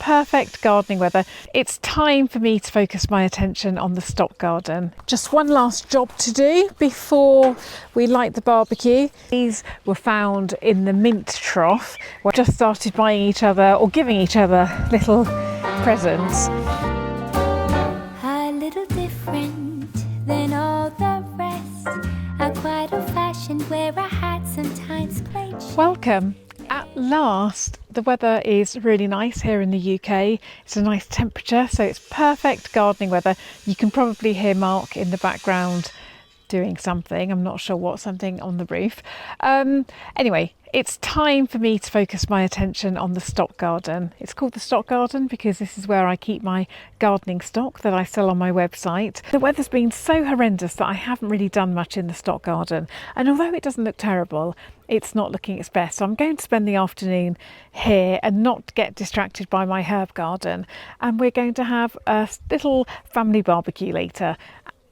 perfect gardening weather. It's time for me to focus my attention on the stock garden. Just one last job to do before we light the barbecue. These were found in the mint trough. We just started buying each other or giving each other little presents. A little different than all the rest. I'm quite old-fashioned where I had sometimes played. Welcome. At last, the weather is really nice here in the UK. It's a nice temperature, so it's perfect gardening weather. You can probably hear Mark in the background doing something. I'm not sure what, something on the roof. Anyway, it's time for me to focus my attention on the stock garden. It's called the stock garden because this is where I keep my gardening stock that I sell on my website. The weather's been so horrendous that I haven't really done much in the stock garden. And although it doesn't look terrible, it's not looking its best. So I'm going to spend the afternoon here and not get distracted by my herb garden. And we're going to have a little family barbecue later.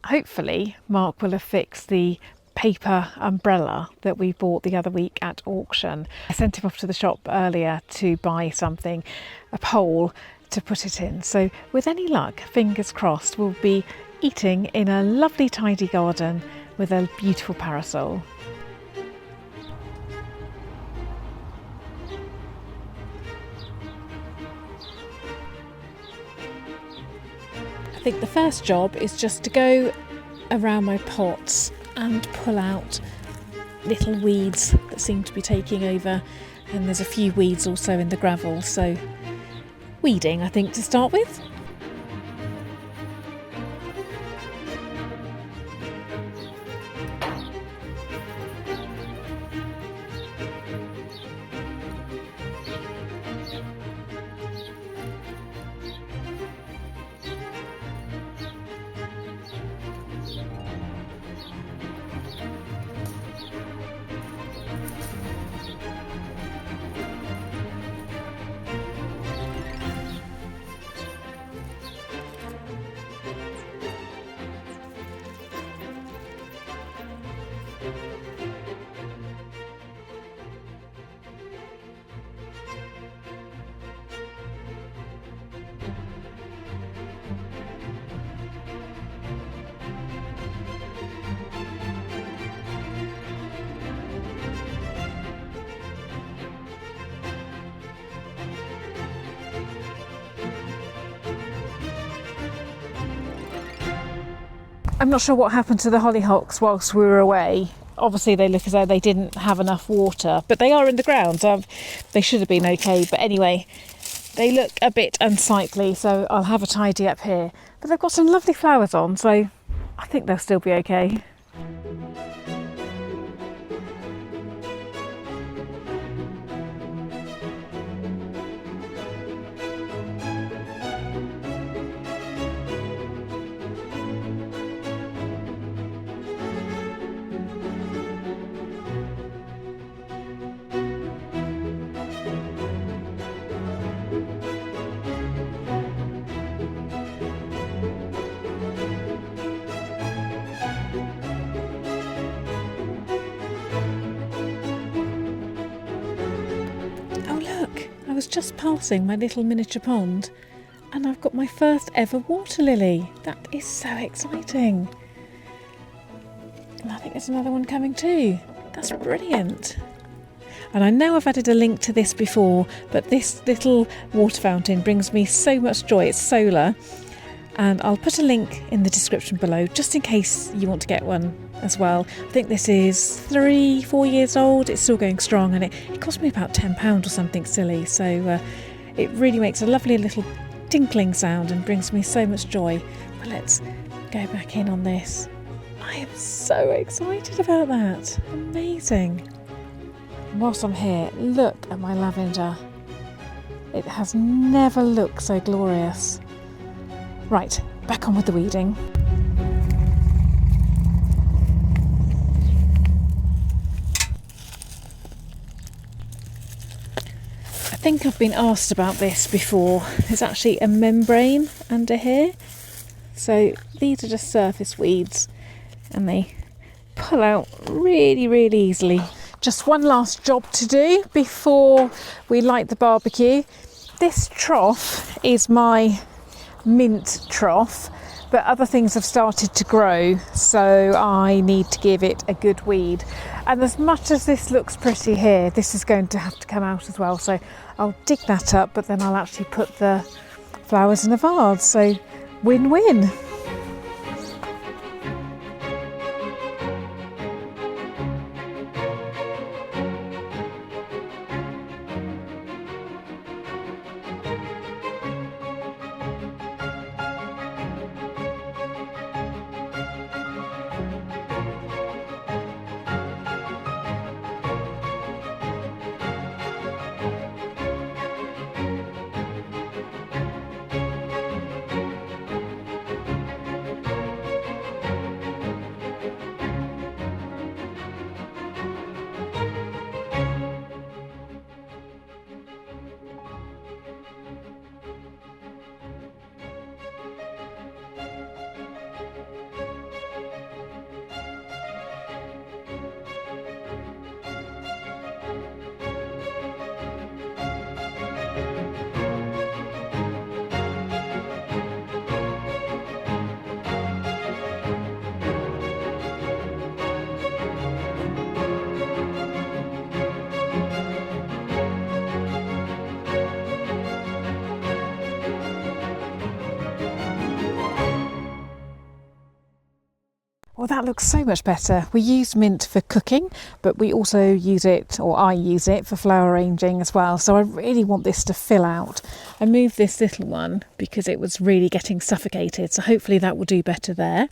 Hopefully Mark will have fixed the paper umbrella that we bought the other week at auction. I sent him off to the shop earlier to buy something, a pole to put it in. So with any luck, fingers crossed, we'll be eating in a lovely tidy garden with a beautiful parasol. I think the first job is just to go around my pots and pull out little weeds that seem to be taking over, and there's a few weeds also in the gravel, so weeding I think to start with. I'm not sure what happened to the hollyhocks whilst we were away. Obviously they look as though they didn't have enough water, but they are in the ground, so they should have been okay. But anyway, they look a bit unsightly, so I'll have a tidy up here. But they've got some lovely flowers on, so I think they'll still be okay. I was just passing my little miniature pond and I've got my first ever water lily. That is so exciting. And I think there's another one coming too. That's brilliant. And I know I've added a link to this before, but this little water fountain brings me so much joy. It's solar, and I'll put a link in the description below just in case you want to get one as well. I think this is 3-4 years old. It's still going strong, and it cost me about £10 or something silly, so it really makes a lovely little tinkling sound and brings me so much joy. But let's go back in on this. I am so excited about that. Amazing. And whilst I'm here, look at my lavender. It has never looked so glorious. Right, back on with the weeding. I think I've been asked about this before. There's actually a membrane under here. So these are just surface weeds and they pull out really, really easily. Just one last job to do before we light the barbecue. this trough is my mint trough, but other things have started to grow, so I need to give it a good weed. And as much as this looks pretty here, this is going to have to come out as well, so I'll dig that up, but then I'll actually put the flowers in a vase, so win-win. Well, that looks so much better. We use mint for cooking, but we also use it, or I use it, for flower arranging as well. So I really want this to fill out. I moved this little one because it was really getting suffocated. So hopefully that will do better there.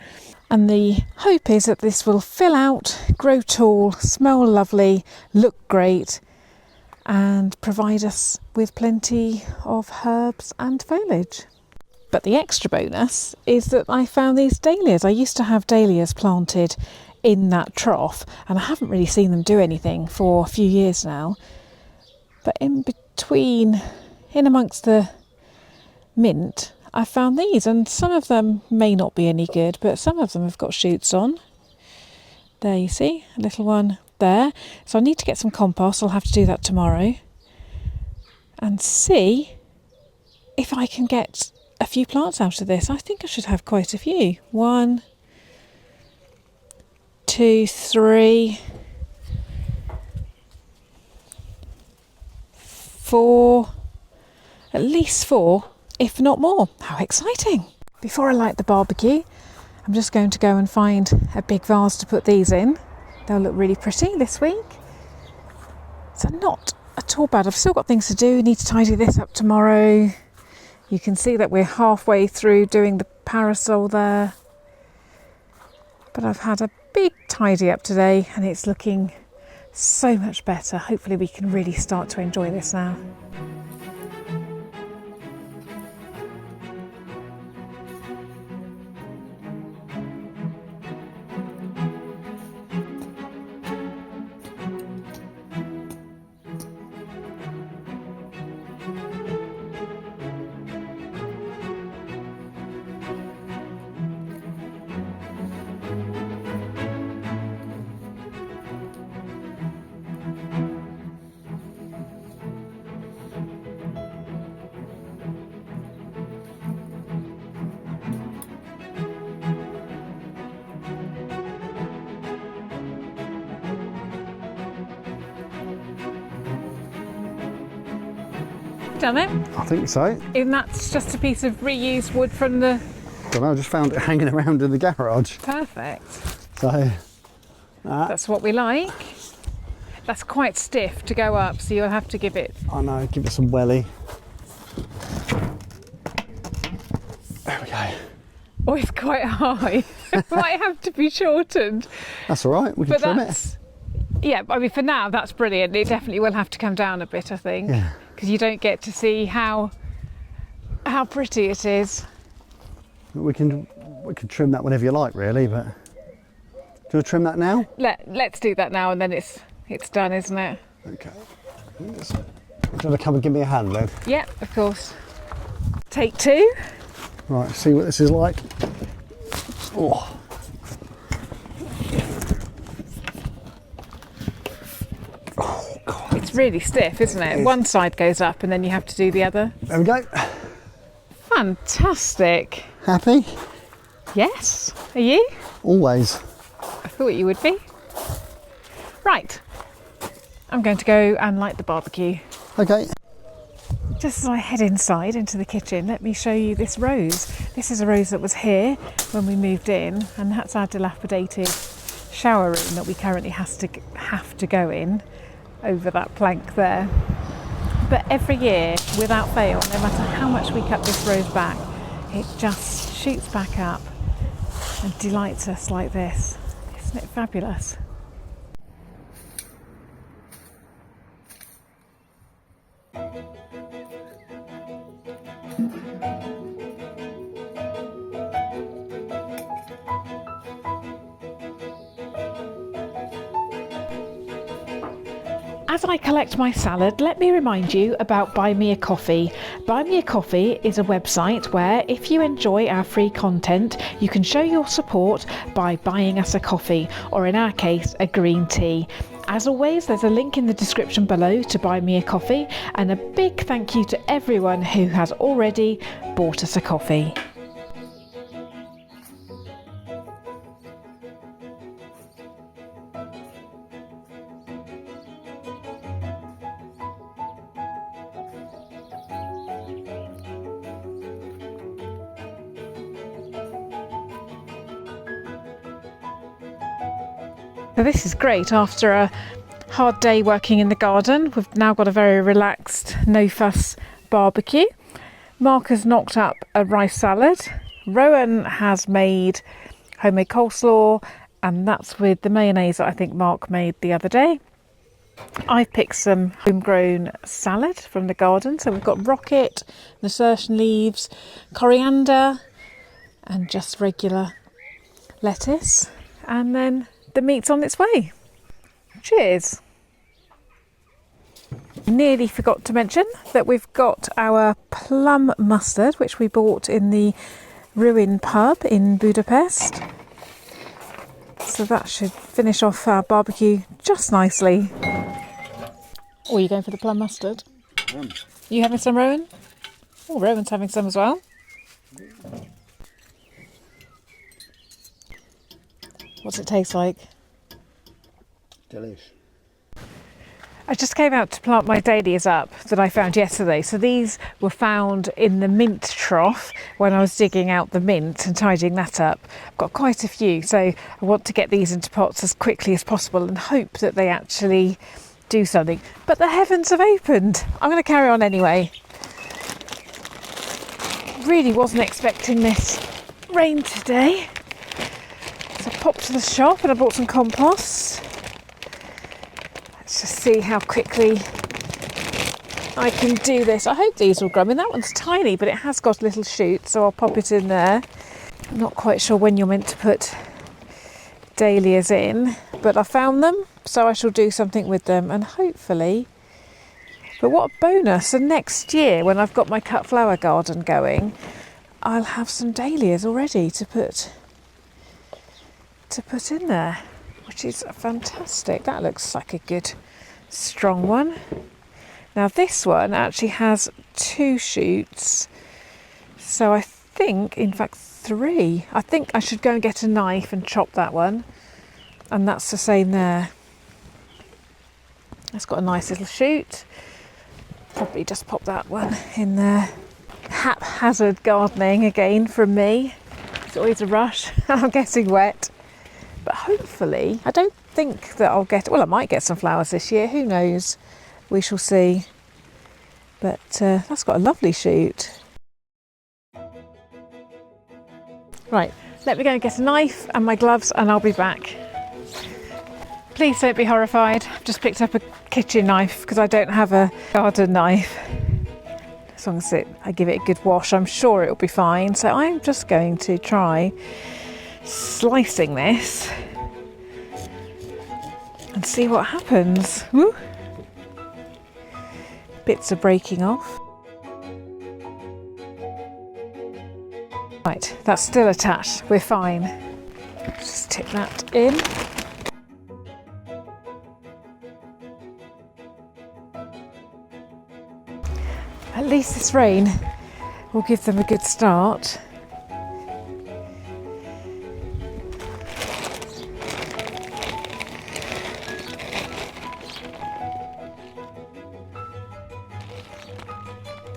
And the hope is that this will fill out, grow tall, smell lovely, look great, and provide us with plenty of herbs and foliage. But the extra bonus is that I found these dahlias. I used to have dahlias planted in that trough, and I haven't really seen them do anything for a few years now. But in amongst the mint, I found these, and some of them may not be any good, but some of them have got shoots on. There you see, a little one there. So I need to get some compost. I'll have to do that tomorrow. And see if I can get a few plants out of this. I think I should have quite a few. 1, 2, 3, 4, at least 4, if not more. How exciting! Before I light the barbecue, I'm just going to go and find a big vase to put these in. They'll look really pretty this week. So not at all bad. I've still got things to do. I need to tidy this up tomorrow. You can see that we're halfway through doing the parasol there. But I've had a big tidy up today and it's looking so much better. Hopefully we can really start to enjoy this now. Done it? I think so. And that's just a piece of reused wood from the... Don't know, I just found it hanging around in the garage. Perfect. So, that's what we like. That's quite stiff to go up, so you'll have to give it... I know, give it some welly. There we go. Oh, it's quite high. It might have to be shortened. That's all right, we can trim it. Yeah, I mean, for now, that's brilliant. It definitely will have to come down a bit, I think. Yeah. Because you don't get to see how pretty it is. We can trim that whenever you like, really, but... Do you want to trim that now? Let's do that now, and then it's done, isn't it? Okay. Do you want to come and give me a hand, then? Yeah, of course. Take 2. Right, see what this is like. Oh. Oh God, it's It's really stiff, isn't it? It is. One side goes up and then you have to do the other. There we go. Fantastic. Happy? Yes. Are you? Always. I thought you would be. Right. I'm going to go and light the barbecue. Okay. Just as I head inside into the kitchen, let me show you this rose. This is a rose that was here when we moved in, and that's our dilapidated shower room that we currently have to go in over that plank there. But every year, without fail, no matter how much we cut this rose back, it just shoots back up and delights us like this. Isn't it fabulous? As I collect my salad, let me remind you about Buy Me a Coffee. Buy Me a Coffee is a website where, if you enjoy our free content, you can show your support by buying us a coffee, or in our case, a green tea. As always, there's a link in the description below to Buy Me a Coffee, and a big thank you to everyone who has already bought us a coffee. So this is great. After a hard day working in the garden, we've now got a very relaxed, no fuss barbecue. Mark has knocked up a rice salad. Rowan has made homemade coleslaw, and that's with the mayonnaise that I think Mark made the other day. I've picked some homegrown salad from the garden. So we've got rocket, nasturtium leaves, coriander, and just regular lettuce. And then the meat's on its way. Cheers. Nearly forgot to mention that we've got our plum mustard, which we bought in the Ruin pub in Budapest. So that should finish off our barbecue just nicely. Oh, are you going for the plum mustard? You having some, Rowan? Oh, Rowan's having some as well. What's it taste like? Delish. I just came out to plant my dahlias up that I found yesterday. So these were found in the mint trough when I was digging out the mint and tidying that up. I've got quite a few, so I want to get these into pots as quickly as possible and hope that they actually do something. But the heavens have opened. I'm going to carry on anyway. Really wasn't expecting this rain today. So I popped to the shop and I bought some compost. Let's just see how quickly I can do this. I hope these will grow. I mean, that one's tiny, but it has got a little shoot, so I'll pop it in there. I'm not quite sure when you're meant to put dahlias in, but I found them, so I shall do something with them, and hopefully. But what a bonus! And next year, when I've got my cut flower garden going, I'll have some dahlias already to put in there, which is fantastic. That looks like a good strong one. Now this one actually has 2 shoots, so I think, in fact 3. I think I should go and get a knife and chop that one, and that's the same there. It's got a nice little shoot. Probably just pop that one in there. Haphazard gardening again from me. It's always a rush. I'm getting wet. But hopefully, I don't think that I'll get, well, I might get some flowers this year, who knows, we shall see. But that's got a lovely shoot. Right, let me go and get a knife and my gloves and I'll be back. Please don't be horrified, I've just picked up a kitchen knife because I don't have a garden knife. As long as I give it a good wash, I'm sure it'll be fine. So I'm just going to try slicing this and see what happens. Woo. Bits are breaking off. Right, that's still attached, we're fine. Just tip that in. least this rain will give them a good start.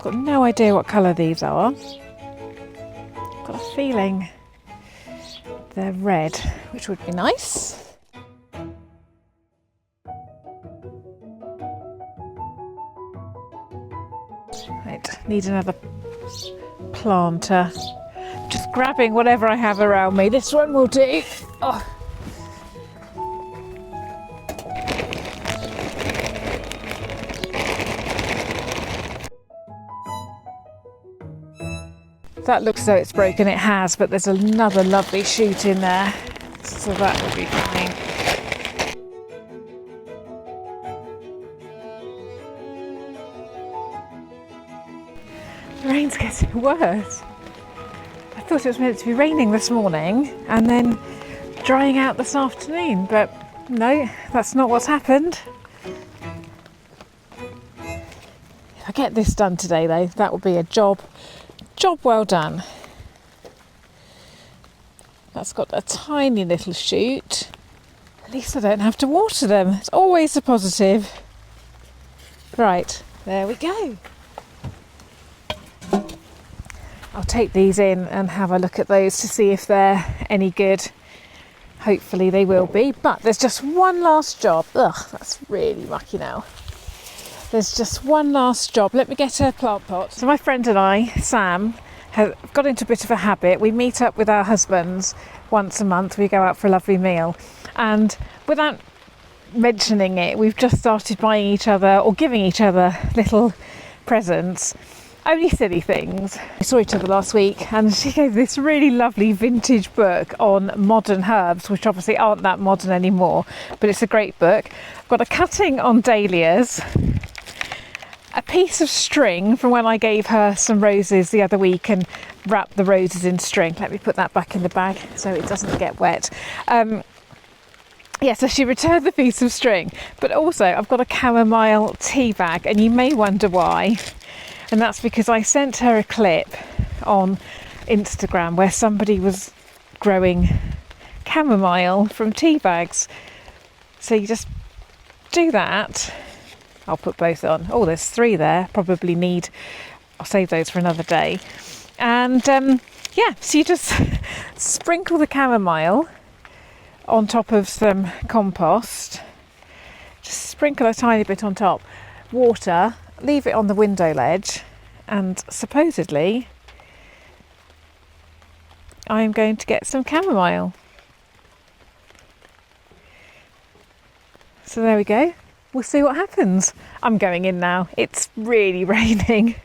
Got no idea what colour these are. Got a feeling they're red, which would be nice. Right, need another planter. Just grabbing whatever I have around me. This one will do. Oh. That looks as though it's broken. It has, but there's another lovely shoot in there, so that will be fine. The rain's getting worse. I thought it was meant to be raining this morning and then drying out this afternoon, but no, that's not what's happened. If I get this done today though, that will be a job well done. That's got a tiny little shoot. At least I don't have to water them. It's always a positive. Right, there we go. I'll take these in and have a look at those to see if they're any good. Hopefully they will be, but there's just one last job. Ugh, that's really mucky now. There's just one last job. Let me get a plant pot. So my friend and I, Sam, have got into a bit of a habit. We meet up with our husbands once a month. We go out for a lovely meal. And without mentioning it, we've just started buying each other or giving each other little presents. Only silly things. We saw each other last week and she gave this really lovely vintage book on modern herbs, which obviously aren't that modern anymore, but it's a great book. I've got a cutting on dahlias, a piece of string from when I gave her some roses the other week and wrapped the roses in string. Let me put that back in the bag so it doesn't get wet. Yeah, so she returned the piece of string, but also I've got a chamomile tea bag, and you may wonder why. And that's because I sent her a clip on Instagram where somebody was growing chamomile from tea bags. So you just do that. I'll put both on. Oh, there's 3 there. Probably need, I'll save those for another day. And yeah, so you just sprinkle the chamomile on top of some compost. Just sprinkle a tiny bit on top. Water, leave it on the window ledge, and supposedly I'm going to get some chamomile. So there we go. We'll see what happens. I'm going in now. It's really raining.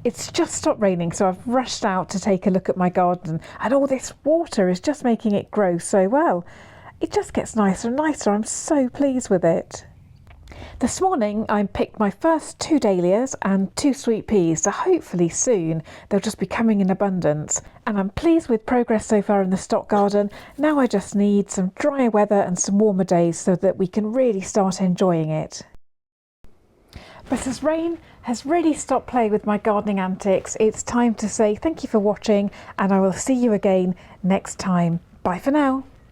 It's just stopped raining, so I've rushed out to take a look at my garden, and all this water is just making it grow so well. It just gets nicer and nicer. I'm so pleased with it. This morning I picked my first 2 dahlias and 2 sweet peas, so hopefully soon they'll just be coming in abundance. And I'm pleased with progress so far in the stock garden. Now I just need some drier weather and some warmer days so that we can really start enjoying it. But as rain has really stopped playing with my gardening antics, it's time to say thank you for watching, and I will see you again next time. Bye for now.